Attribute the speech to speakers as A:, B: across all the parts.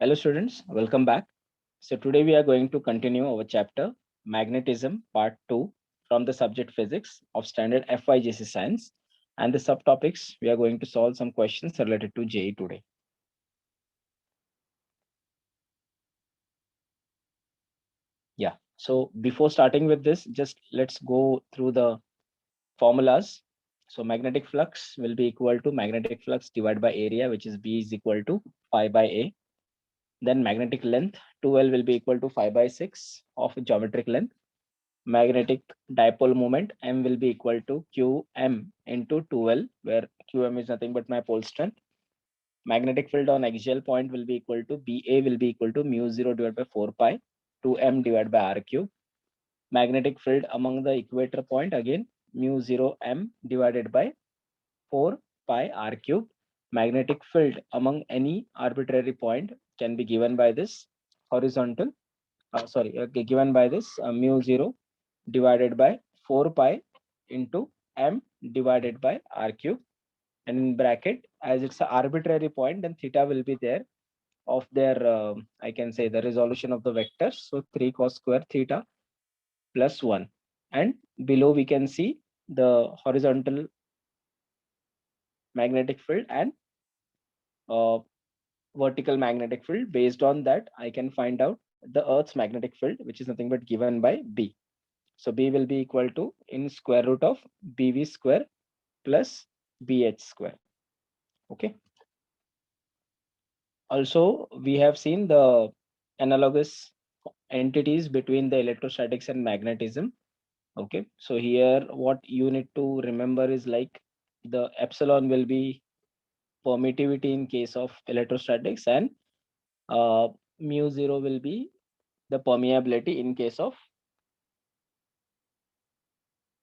A: Hello students, welcome back. So today we are going to continue our chapter Magnetism Part 2 from the subject Physics of Standard FYGC Science, and the subtopics we are going to solve some questions related to JE today. Yeah, so before starting with this, just let's go through the formulas. So magnetic flux will be equal to magnetic flux divided by area, which is B is equal to pi by A. Then magnetic length 2L will be equal to 5 by 6 of geometric length. Magnetic dipole moment M will be equal to Qm into 2L, where Qm is nothing but my pole strength. Magnetic field on axial point will be equal to Ba will be equal to mu 0 divided by 4 pi 2m divided by r cube. Magnetic field among the equator point, again mu 0 m divided by 4 pi r cube. Magnetic field among any arbitrary point can be given by this horizontal, given by this mu 0 divided by 4 pi into m divided by r cube, and in bracket, as it's an arbitrary point, then theta will be there of their I can say the resolution of the vectors, so 3 cos square theta plus 1, and below we can see the horizontal magnetic field and uh, vertical magnetic field. Based on that, I can find out the earth's magnetic field, which is nothing but given by B. So B will be equal to in square root of BV square plus BH square. Okay. Also, we have seen the analogous entities between the electrostatics and magnetism. Okay. So here what you need to remember is like the epsilon will be permittivity in case of electrostatics, and uh, mu 0 will be the permeability in case of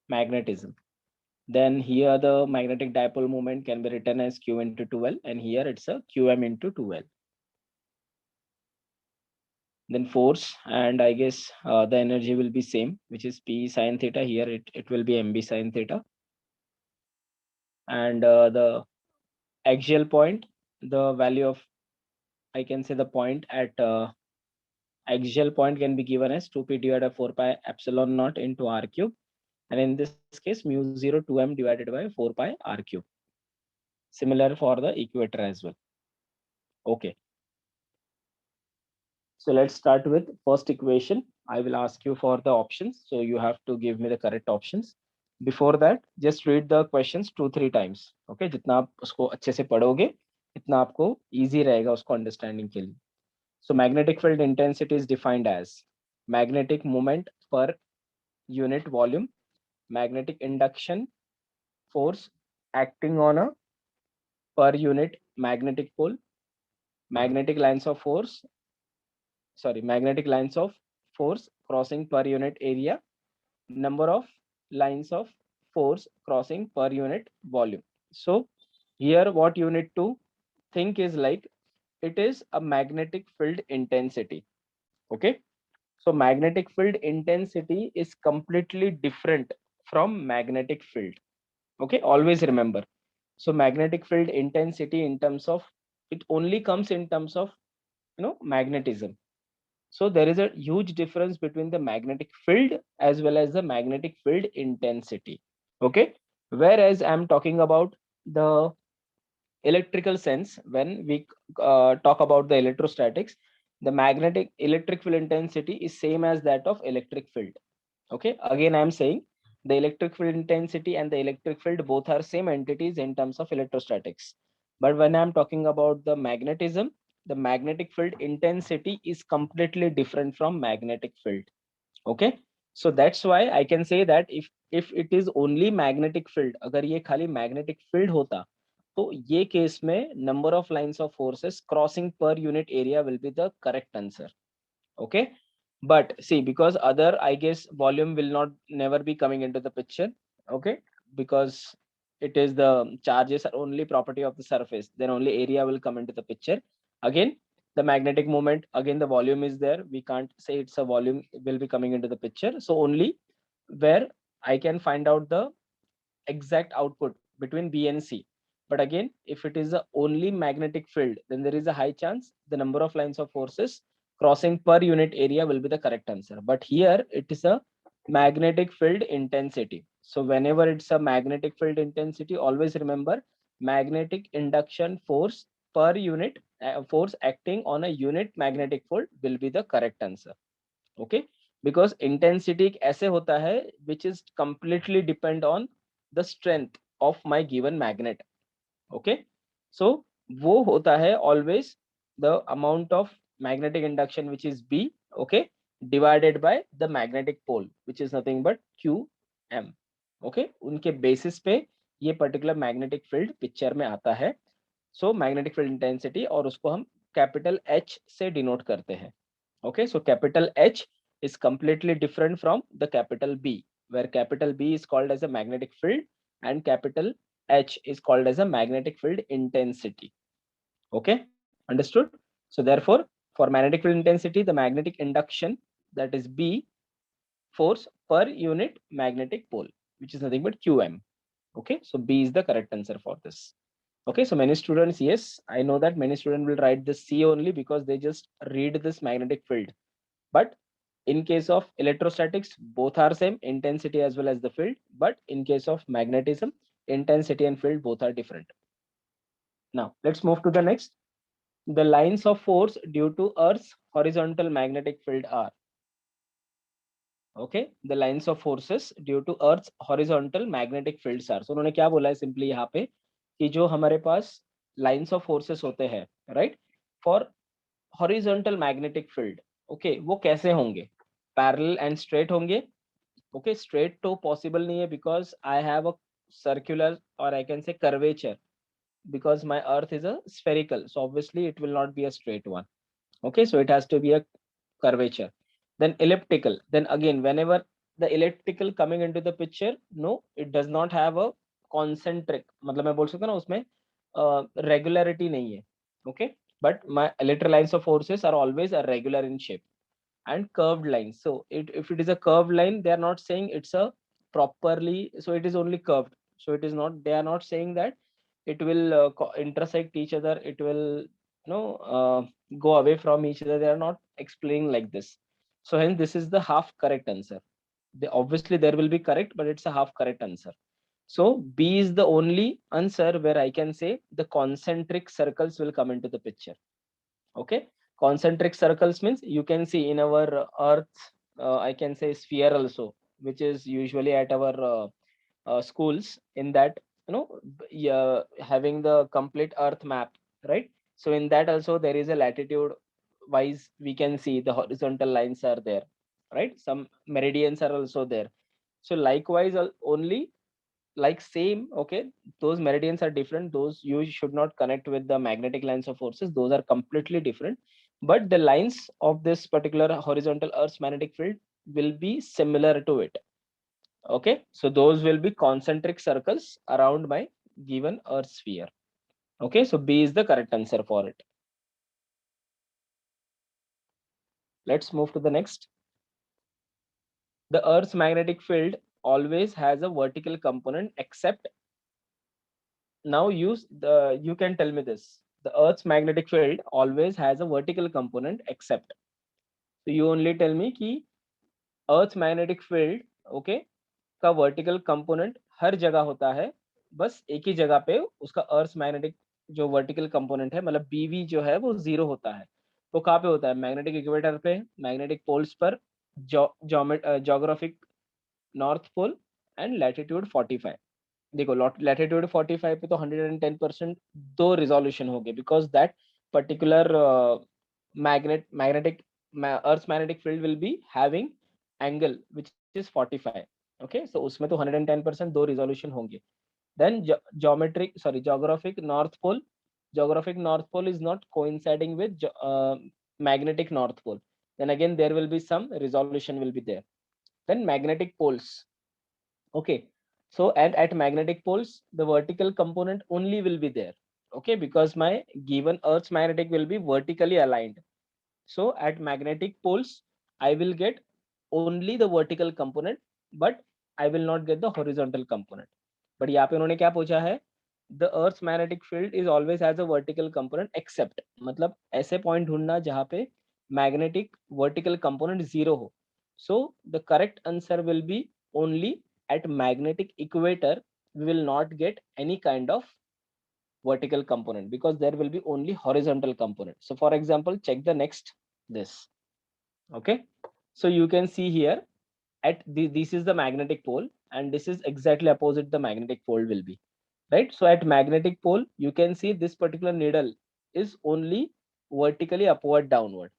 A: magnetism. Then here the magnetic dipole moment can be written as Q into 2L, and here it's a Qm into 2L. Then force, and I guess the energy will be same, which is P sine theta. Here it will be MB sine theta. And the axial point, the value of, I can say the point at axial point can be given as 2P divided by 4 pi epsilon naught into R cube. And in this case, mu 0 2m divided by 4 pi R cube. Similar for the equator as well. Okay. So let's start with first equation. I will ask you for the options. So you have to give me the correct options. Before that, just read the questions 2-3 times. Okay, जितना आप उसको अच्छे से पढ़ोगे, इतना आपको easy रहेगा उसको understanding के लिए. So magnetic field intensity is defined as magnetic moment per unit volume, magnetic induction force acting on a per unit magnetic pole, magnetic lines of force, magnetic lines of force crossing per unit area, number of lines of force crossing per unit volume. So here what you need to think is like it is a magnetic field intensity. Okay. So magnetic field intensity is completely different from magnetic field. Okay. Always remember. So magnetic field intensity in terms of, it only comes in terms of, magnetism. So there is a huge difference between the magnetic field as well as the magnetic field intensity. Okay. Whereas I'm talking about the electrical sense, when we talk about the electrostatics, the magnetic electric field intensity is same as that of electric field. Okay. Again, I'm saying the electric field intensity and the electric field both are same entities in terms of electrostatics. But when I'm talking about the magnetism, the magnetic field intensity is completely different from magnetic field. Okay. So that's why I can say that if it is only magnetic field, अगर ये खाली magnetic field होता, तो ये case में number of lines of forces crossing per unit area will be the correct answer. Okay. But see, because other, I guess, volume will not never be coming into the picture. Okay. Because it is the charges are only property of the surface, then only area will come into the picture. Again, the magnetic moment, again the volume is there, we can't say it's a volume will be coming into the picture. So only where I can find out the exact output between B and C. But again, if it is a only magnetic field, then there is a high chance the number of lines of forces crossing per unit area will be the correct answer. But here it is a magnetic field intensity. So whenever it's a magnetic field intensity, always remember magnetic induction force per unit force acting on a unit magnetic field will be the correct answer. Okay, because intensity एक ऐसे होता है which is completely depend on the strength of my given magnet. Okay, so वो होता है always the amount of magnetic induction which is B, okay, divided by the magnetic pole which is nothing but QM. Okay, उनके basis पे ये particular magnetic field picture में आता है. So magnetic field intensity और उसको हम capital H से denote करते हैं. Okay, so capital H is completely different from the capital B, where capital B is called as a magnetic field and capital H is called as a magnetic field intensity. Okay, understood? So therefore, for magnetic field intensity, the magnetic induction, that is B, force per unit magnetic pole, which is nothing but QM. Okay, so B is the correct answer for this. Okay, so many students, yes, I know that many students will write the C only because they just read this magnetic field. But in case of electrostatics, both are same, intensity as well as the field. But in case of magnetism, intensity and field both are different. Now, let's move to the next. The lines of force due to Earth's horizontal magnetic field are. Okay, the lines of forces due to Earth's horizontal magnetic fields are. So उन्होंने क्या बोला है simply यहाँ पे कि जो हमारे पास lines of forces होते हैं, right, for horizontal magnetic field, okay, वो कैसे होंगे? Parallel and straight होंगे. Okay, straight तो possible नहीं है because I have a circular or I can say curvature because my Earth is a spherical. So obviously it will not be a straight one. Okay, so it has to be a curvature. Then elliptical. Then again, whenever the elliptical coming into the picture, no, it does not have a concentric. मतलब मैं बोल सकता हूँ ना उसमें regularity नहीं है. Okay, but my electric lines of forces are always a regular in shape and curved lines. So if it is a curved line, they are not saying it's a properly. So it is only curved. So it is not. They are not saying that it will intersect each other. It will go away from each other. They are not explaining like this. So hence this is the half correct answer. Obviously there will be correct, but it's a half correct answer. So B is the only answer where I can say the concentric circles will come into the picture. Okay, concentric circles means you can see in our Earth, I can say sphere also, which is usually at our schools. In that, yeah, having the complete Earth map, right? So in that also there is a latitude wise we can see the horizontal lines are there, right? Some meridians are also there. So likewise, only like same, okay, those meridians are different, those you should not connect with the magnetic lines of forces, those are completely different, but the lines of this particular horizontal Earth's magnetic field will be similar to it. Okay, so those will be concentric circles around my given Earth sphere. Okay, so B is the correct answer for it. Let's move to the next. The Earth's magnetic field always has a vertical component except. Now you can tell me this. The Earth's magnetic field always has a vertical component except. So you only tell me कि Earth's magnetic field, okay, का vertical component हर जगह होता है, बस एक ही जगह पे उसका Earth's magnetic जो vertical component है, मतलब BV जो है वो 0 होता है. वो कहाँ पे होता है? मैग्नेटिक इक्वेटर पे, मैग्नेटिक पोल्स पर, geographic north pole and latitude 45. देखो लैटिट्यूड 45 पे तो 110% दो रिजोल्यूशन हो गए because that particular magnetic earth magnetic field will be having angle which is 45. Okay, so उसमें तो 110% दो रिजोल्यूशन होंगे. Then geometric sorry geographic north pole is not coinciding with magnetic north pole, then again there will be some resolution will be there. Then magnetic poles. Okay, so and at magnetic poles the vertical component only will be there. Okay, because my given Earth's magnetic will be vertically aligned. So at magnetic poles I will get only the vertical component, but I will not get the horizontal component. But यहाँ पे उन्होंने क्या पूछा है? the earth's magnetic field is always has a vertical component except, मतलब ऐसे point ढूंढना जहाँ पे magnetic vertical component 0 हो. So the correct answer will be only at magnetic equator we will not get any kind of vertical component because there will be only horizontal component. So for example, check the next this. Okay, so you can see here at this is the magnetic pole and this is exactly opposite the magnetic pole will be, right? So at magnetic pole you can see this particular needle is only vertically upward downward.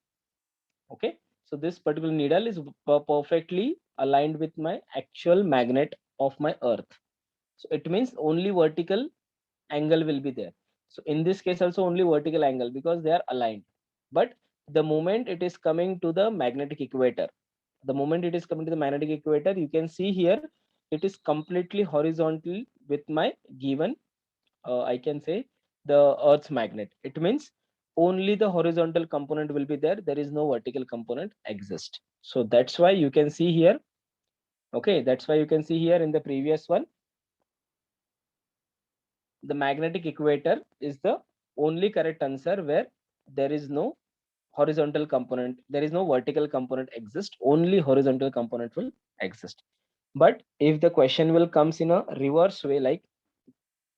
A: Okay, so this particular needle is perfectly aligned with my actual magnet of my earth. So it means only vertical angle will be there. So in this case also only vertical angle because they are aligned. But the moment it is coming to the magnetic equator, the moment it is coming to the magnetic equator, you can see here it is completely horizontal with my given, I can say the Earth's magnet. It means only the horizontal component will be there. There is no vertical component exist. So that's why you can see here. Okay, that's why you can see here in the previous one the magnetic equator is the only correct answer where there is no horizontal component, there is no vertical component exist, only horizontal component will exist. But if the question will comes in a reverse way, like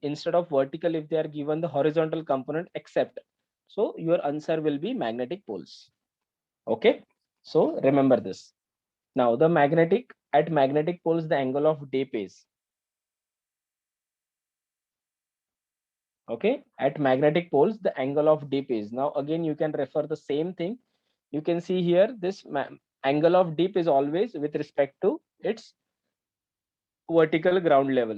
A: instead of vertical if they are given the horizontal component except, so your answer will be magnetic poles. Okay, so remember this. Now the magnetic at magnetic poles the angle of dip is, okay, at magnetic poles the angle of dip is, now again you can refer the same thing. You can see here this angle of dip is always with respect to its vertical ground level.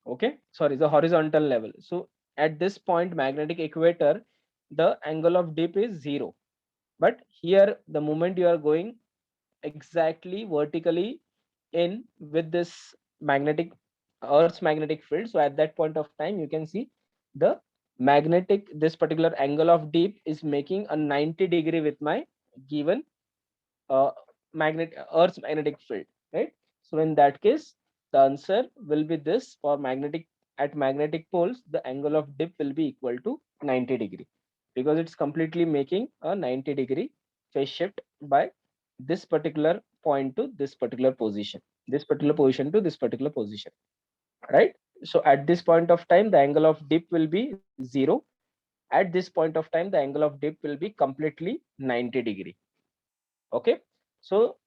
A: Okay, sorry, the horizontal level. So at this point magnetic equator the angle of dip is 0, but here the moment you are going exactly vertically in with this magnetic earth's magnetic field, so at that point of time you can see the magnetic this particular angle of dip is making a 90-degree with my given uh, earth's magnetic field, right? So in that case the answer will be this. For magnetic at magnetic poles the angle of dip will be equal to 90-degree because it's completely making a 90-degree phase shift by this particular point to this particular position, this particular position to this particular position, right? So at this point of time the angle of dip will be 0. At this point of time the angle of dip will be completely 90-degree. Okay, so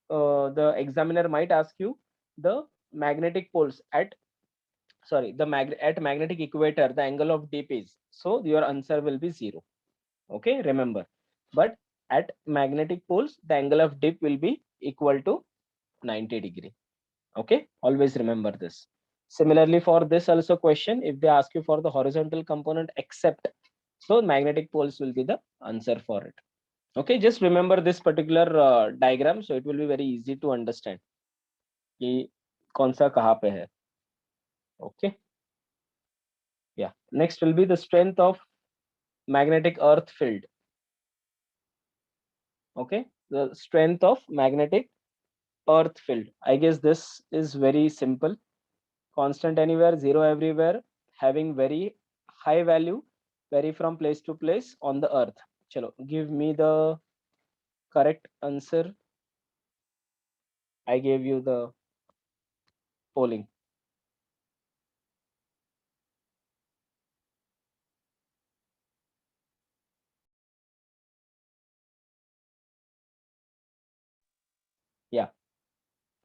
A: the examiner might ask you the magnetic poles at, sorry, the at magnetic equator the angle of dip is, so your answer will be 0. Okay, remember. But at magnetic poles the angle of dip will be equal to 90-degree. Okay, always remember this. Similarly for this also question, if they ask you for the horizontal component except, so magnetic poles will be the answer for it. Okay, just remember this particular diagram, so it will be very easy to understand कि कौन सा कहाँ पे है. Okay, yeah, next will be the strength of magnetic earth field. Okay, the strength of magnetic earth field, I guess this is very simple. Constant anywhere, zero everywhere, having very high value, vary from place to place on the earth. Chalo, give me the correct answer. I gave you the polling. Yeah,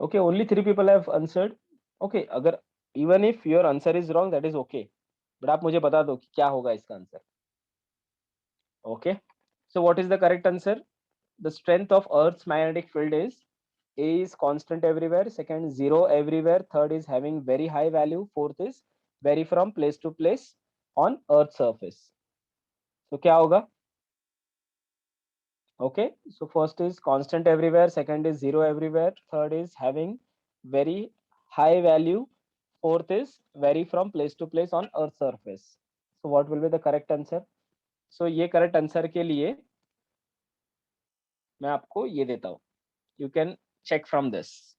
A: okay, only 3 people have answered. Okay, अगर even if your answer is wrong that is okay, but आप मुझे बता दो कि क्या होगा इसका answer. Okay, so what is the correct answer? The strength of earth's magnetic field is A is constant everywhere, second 0 everywhere, third is having very high value, fourth is vary from place to place on earth surface. So क्या होगा? Okay, so first is constant everywhere, second is 0 everywhere, third is having very high value, fourth is vary from place to place on earth surface. So what will be the correct answer? So ये correct answer के लिए मैं आपको ये देता हूँ. You can check from this.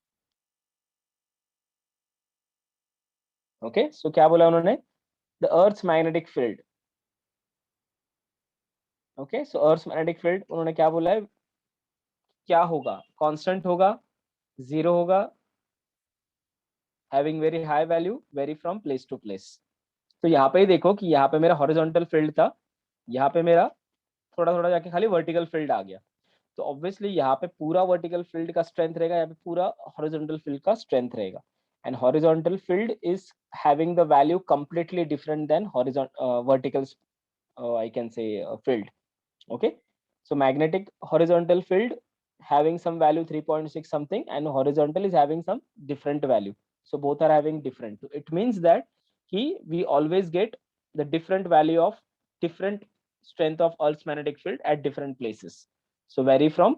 A: Okay, so क्या बोला उन्होंने? the Earth's magnetic field. Okay, so Earth's magnetic field उन्होंने क्या बोला है, क्या होगा, कांस्टेंट होगा, जीरो होगा, having very high value, very from place to place. तो यहाँ पे ही देखो कि यहाँ पे मेरा हॉरिजॉन्टल फील्ड था, यहाँ पे मेरा थोड़ा थोड़ा जाके खाली वर्टिकल फील्ड आ गया। तो ऑब्वियसली यहाँ पे पूरा वर्टिकल फील्ड का स्ट्रेंथ रहेगा, यहाँ पे पूरा हॉरिजॉन्टल फील्ड का स्ट्रेंथ रहेगा। And horizontal field is having the value completely different than horizontal vertical, I can say field. Okay, so magnetic horizontal field having some value 3.6 something, and horizontal is having some different value. So both are having different. So it means that we always get the different value of different strength of Earth's magnetic field at different places. So vary from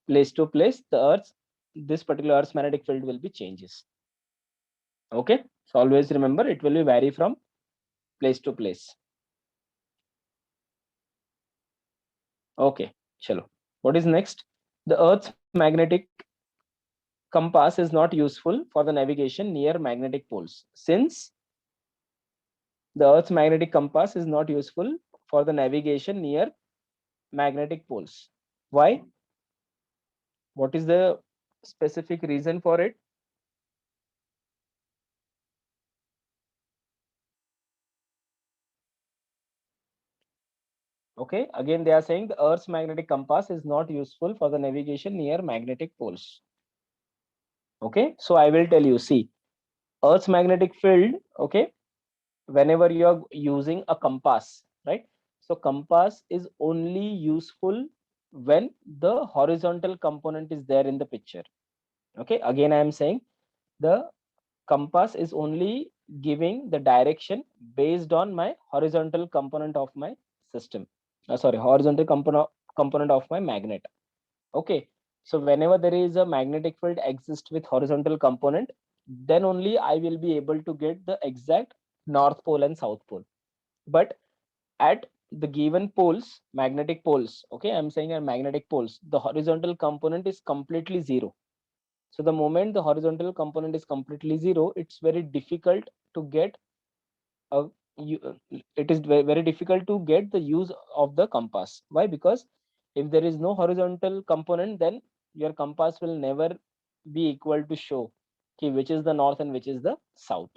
A: place to place, the Earth's, this particular Earth's magnetic field will be changes. Okay, so always remember it will be vary from place to place. Okay, chalo. What is next? The Earth's magnetic compass is not useful for the navigation near magnetic poles. Since the Earth's magnetic compass is not useful for the navigation near magnetic poles. Why? What is the specific reason for it? Okay, again they are saying the Earth's magnetic compass is not useful for the navigation near magnetic poles. Okay, so I will tell you, see, Earth's magnetic field, okay, whenever you are using a compass, right? So compass is only useful when the horizontal component is there in the picture. Okay, again I am saying the compass is only giving the direction based on my horizontal component of my system. Sorry, horizontal component of my magnet. Okay, so whenever there is a magnetic field exists with horizontal component, then only I will be able to get the exact north pole and south pole. But at the given poles, magnetic poles, okay, I'm saying at magnetic poles, the horizontal component is completely zero. So the moment the horizontal component is completely zero, it's very difficult to get a it is very difficult to get the use of the compass. Why? Because if there is no horizontal component, then your compass will never be equal to show which is the north and which is the south.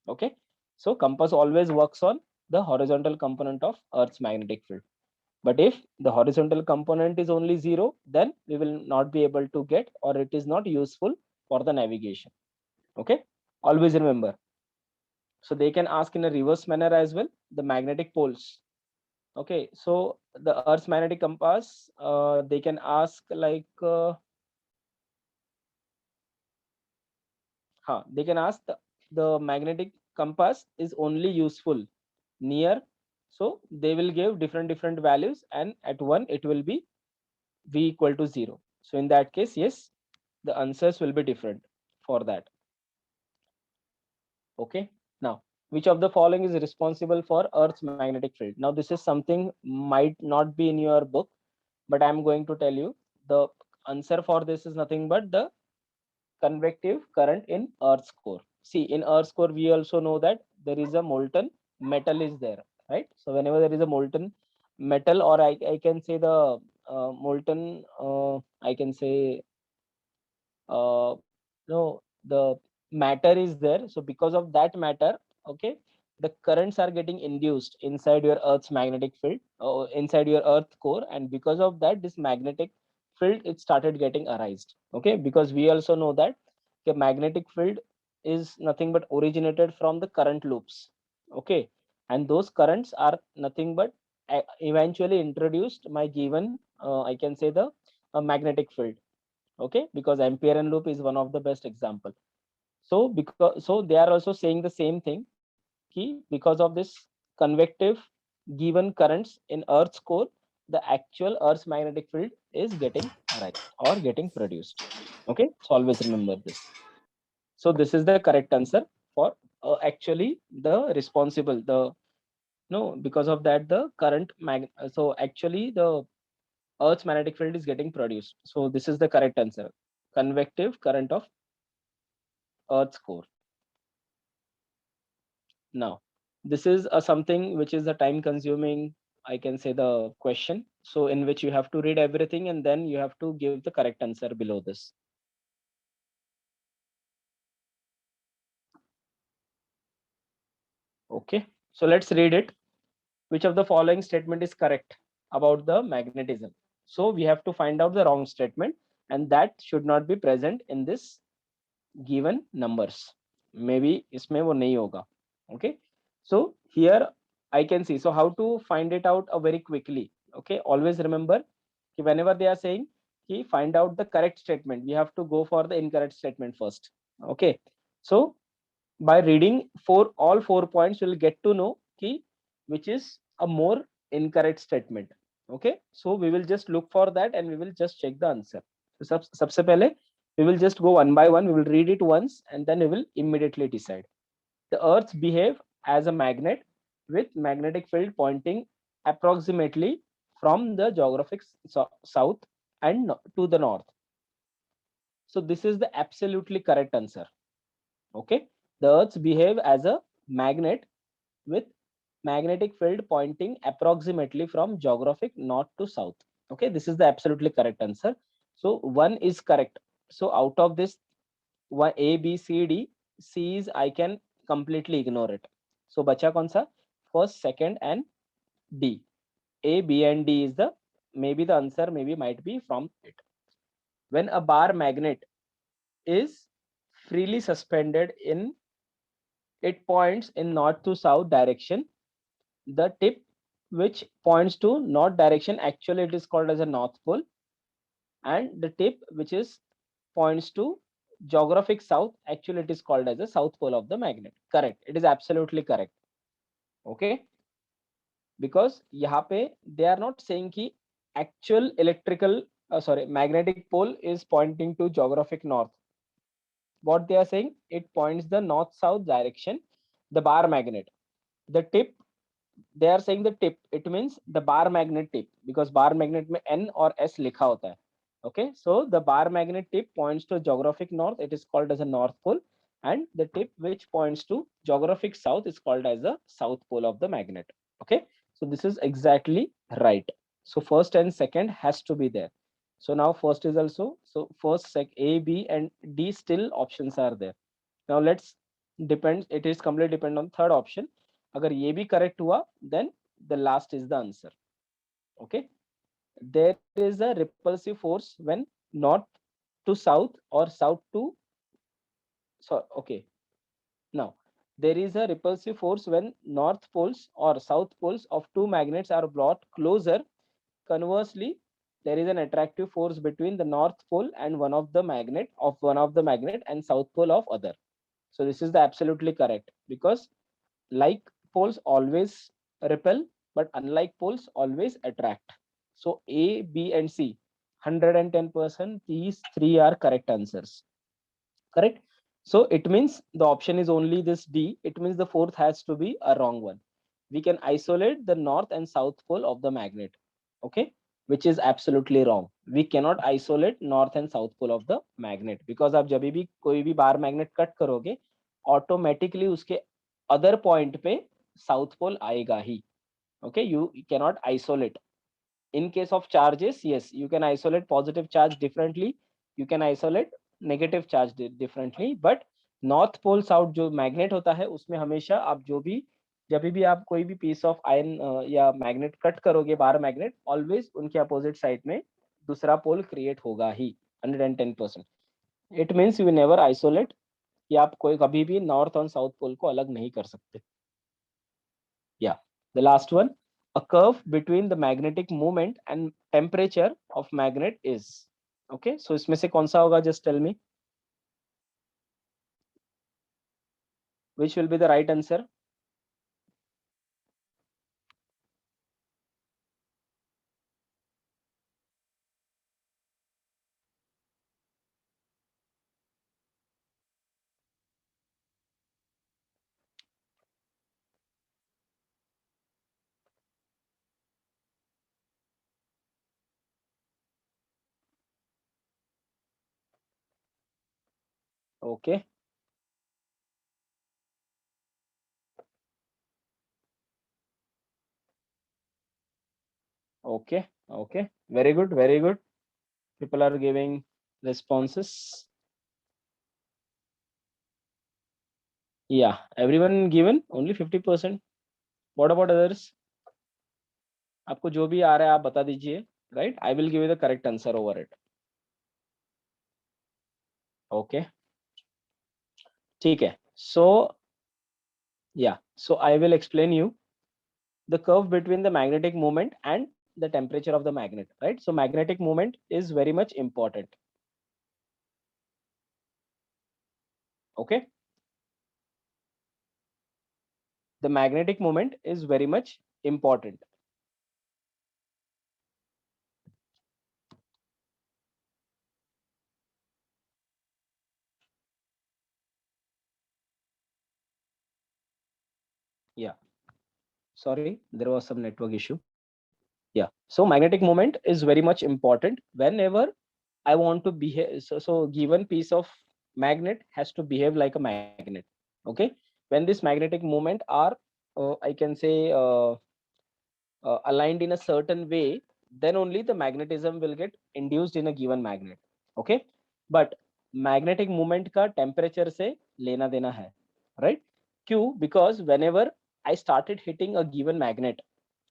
A: Okay, so compass always works on the horizontal component of Earth's magnetic field. But if the horizontal component is only zero, then we will not be able to get, or it is not useful for the navigation. Okay, always remember. So they can ask in a reverse manner as well, the magnetic poles. Okay, so the Earth's magnetic compass, they can ask like, they can ask the magnetic compass is only useful near, so they will give different values, and at one it will be v equal to 0. So in that case, yes, the answers will be different for that. Okay, now which of the following is responsible for Earth's magnetic field? Now this is something might not be in your book, but I'm going to tell you the answer for this is nothing but the convective current in Earth's core. See, in Earth's core, we also know that there is a molten metal is there, right? So whenever there is a molten metal, or I can say the molten, I can say, no, the matter is there. So because of that matter, okay, the currents are getting induced inside your Earth's magnetic field, inside your Earth core, and because of that, this magnetic field it started getting arised. Okay, because we also know that the magnetic field is nothing but originated from the current loops. Okay, and those currents are nothing but eventually introduced my given, I can say the magnetic field. Okay, because ampere and loop is one of the best example. So because they are also saying the same thing, key because of this convective given currents in Earth's core, the actual Earth's magnetic field is getting arised or getting produced. Okay, so always remember this. So this is the correct answer for actually the responsible, the no, because of that the current so actually the Earth's magnetic field is getting produced. So this is the correct answer. Convective current of Earth's core. Now, This is a something which is a time consuming, I can say, the question. So in which you have to read everything and then you have to give the correct answer below this. Okay. So let's read it. Which of the following statement is correct about the magnetism? So we have to find out the wrong statement, and that should not be present in this given numbers. Maybe इसमें वो नहीं होगा. Okay. So here I can see. So how to find it out very quickly? Okay. Always remember कि whenever they are saying कि find out the correct statement, we have to go for the incorrect statement first. Okay. So by reading for all 4 points, you'll get to know कि which is a more incorrect statement. Okay. So we will just look for that and we will just check the answer. So सबसे पहले we will just go one by one. We will read it once and then we will immediately decide. The earths behave as a magnet with magnetic field pointing approximately from the geographic south and to the north. So this is the absolutely correct answer. Okay. The earths behave as a magnet with magnetic field pointing approximately from geographic north to south. Okay. This is the absolutely correct answer. So one is correct. So out of this one A, B, C, D, C is I can completely ignore it. So bacha kaun sa? First, second, and D. A, B, and D is the maybe the answer maybe might be from it. When a bar magnet is freely suspended in it points in north to south direction, the tip which points to north direction actually it is called as a north pole, and the tip which is points to geographic south actually it is called as the south pole of the magnet. Correct, it is absolutely correct. Okay. Because यहाँ पे they are not saying कि actual electrical sorry magnetic pole is pointing to geographic north. What they are saying, it points the north south direction, the bar magnet. The tip, they are saying the tip, it means the bar magnet tip, because bar magnet में N और S लिखा होता है. Okay, so the bar magnet tip points to geographic north, it is called as a north pole, and the tip which points to geographic south is called as the south pole of the magnet. Okay, so this is exactly right. So first and second has to be there. So now first is also, so first sec A, B and D still options are there. Now let's depend, it is completely depend on third option. अगर ये भी correct हुआ, then the last is the answer. Okay, there is a repulsive force when north to south or south to, so okay, now there is a repulsive force when north poles or south poles of two magnets are brought closer. Conversely, there is an attractive force between the north pole and one of the magnet and south pole of other. So this is the absolutely correct, because like poles always repel, but unlike poles always attract. So A, B, and C, 110%, these three are correct answers. Correct. So it means the option is only this D. It means the fourth has to be a wrong one. We can isolate the north and south pole of the magnet. Okay, which is absolutely wrong. We cannot isolate north and south pole of the magnet, because आप जब भी कोई भी bar magnet cut करोगे, automatically उसके other point पे south pole आएगा ही. Okay, you cannot isolate. In case of charges, yes, you can isolate positive charge differently, you can isolate negative charge differently, but north pole south जो magnet होता है उसमें हमेशा आप जो भी जब भी आप कोई भी पीस ऑफ आयरन या मैग्नेट कट करोगे बार मैग्नेट, ऑलवेज उनके अपोजिट साइड में दूसरा पोल क्रिएट होगा ही 110%. It means you never isolate, कि आप कोई कभी भी नॉर्थ और साउथ पोल को अलग नहीं कर सकते. Yeah, the last one. A curve between the magnetic moment and temperature of magnet is. Okay, so इसमें से कौन सा होगा? Just tell me. Which will be the right answer? Okay. Okay, okay, very good, very good. People are giving responses. Yeah, everyone given only 50%. What about others? आपको जो भी आ रहा है आप बता दीजिए, right? I will give you the correct answer over it. Okay, ठीक है. So yeah, so I will explain you the curve between the magnetic moment and the temperature of the magnet, right? So magnetic moment is very much important. Okay, the magnetic moment is very much important. Yeah, sorry, there was some network issue. Yeah, so magnetic moment is very much important whenever I want to behave. So given piece of magnet has to behave like a magnet. Okay, when this magnetic moment are I can say aligned in a certain way, then only the magnetism will get induced in a given magnet. Okay, but magnetic moment का temperature से लेना देना है, right? क्यों? Because whenever I started hitting a given magnet,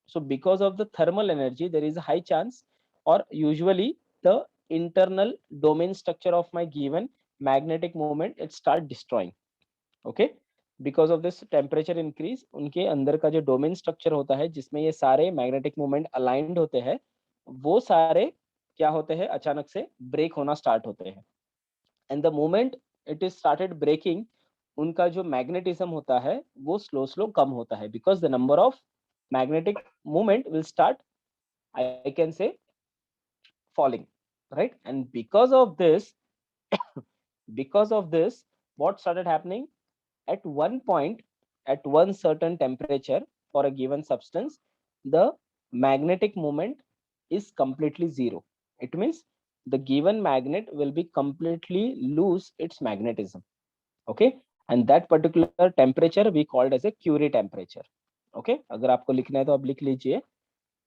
A: so because of the thermal energy, there is a high chance, or usually the internal domain structure of my given magnetic moment it start destroying. Okay, because of this temperature increase, उनके अंदर का जो domain structure होता है जिसमें ये सारे magnetic moment aligned होते हैं, वो सारे क्या होते हैं, अचानक से ब्रेक होना स्टार्ट होते हैं. And the moment it is started breaking, उनका जो मैग्नेटिज्म होता है वो स्लो स्लो कम होता है, because the number of magnetic movement will start, I can say, falling, right? And because of this, what started happening, at one point, at one certain temperature for a given substance, the magnetic moment is completely zero. It means the given magnet will be completely lose its magnetism. Okay, and that particular temperature we called as a Curie temperature. Okay, अगर आपको लिखना है तो आप लिख लीजिए,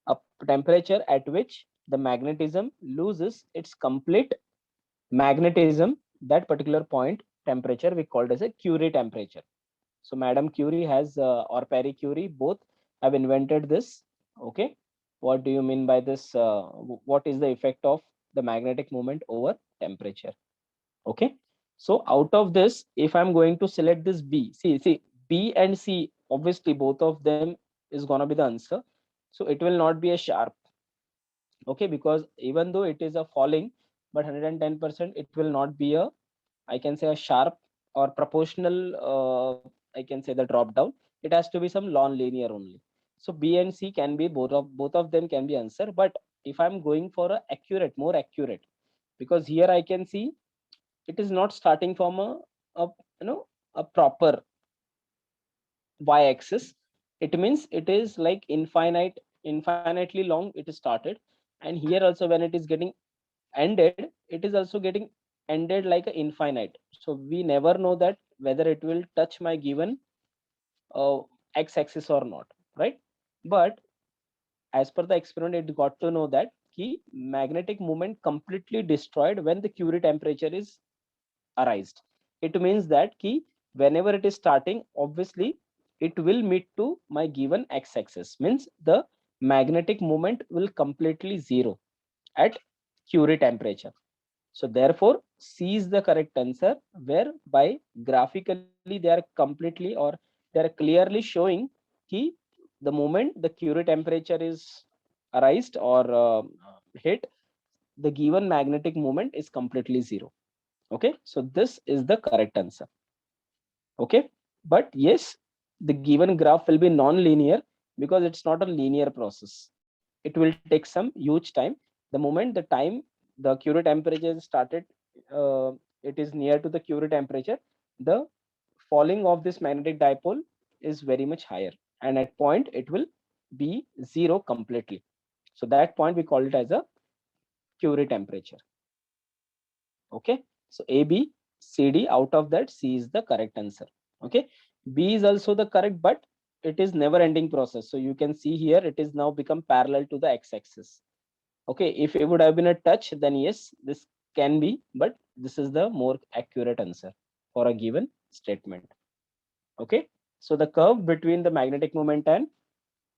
A: a temperature at which the magnetism loses its complete magnetism. That particular point temperature we called as a Curie temperature. So Madam Curie has or Marie Curie both have invented this. Okay, what do you mean by this? What is the effect of the magnetic moment over temperature? Okay, so out of this, if I'm going to select this B, see B and C, obviously both of them is gonna be the answer. So it will not be a sharp. Okay, because even though it is a falling, but 110% it will not be a, I can say, a sharp or proportional, I can say, the drop down. It has to be some non-linear only. So B and C can be both of them can be answer. But if I'm going for a accurate, more accurate, because here I can see it is not starting from a you know a proper y-axis. It means it is like infinitely long it is started, and here also when it is getting ended, it is also getting ended like a infinite. So we never know that whether it will touch my given uh, x-axis or not, right? But as per the experiment, it got to know that key magnetic moment completely destroyed when the Curie temperature is arised. It means that key whenever it is starting, obviously it will meet to my given x-axis. Means the magnetic moment will completely zero at Curie temperature. So therefore, C is the correct answer, whereby graphically they are completely or they are clearly showing कि the moment the Curie temperature is arised or hit, the given magnetic moment is completely zero. Okay, so this is the correct answer. Okay, but yes, the given graph will be non-linear because it's not a linear process. It will take some huge time. The moment the time the Curie temperature is started, uh, it is near to the Curie temperature, the falling of this magnetic dipole is very much higher, and at point it will be zero completely. So that point we call it as a Curie temperature. Okay, so A, B, C, D, out of that C is the correct answer. Okay, B is also the correct, but it is never ending process. So you can see here it is now become parallel to the x-axis. Okay, if it would have been a touch, then yes, this can be, but this is the more accurate answer for a given statement. Okay, so the curve between the magnetic moment and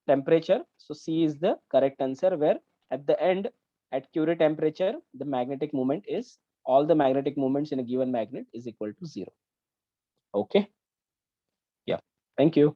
A: temperature, so C is the correct answer, where at the end, at Curie temperature, the magnetic moment is, all the magnetic moments in a given magnet is equal to 0. Okay, yeah, thank you.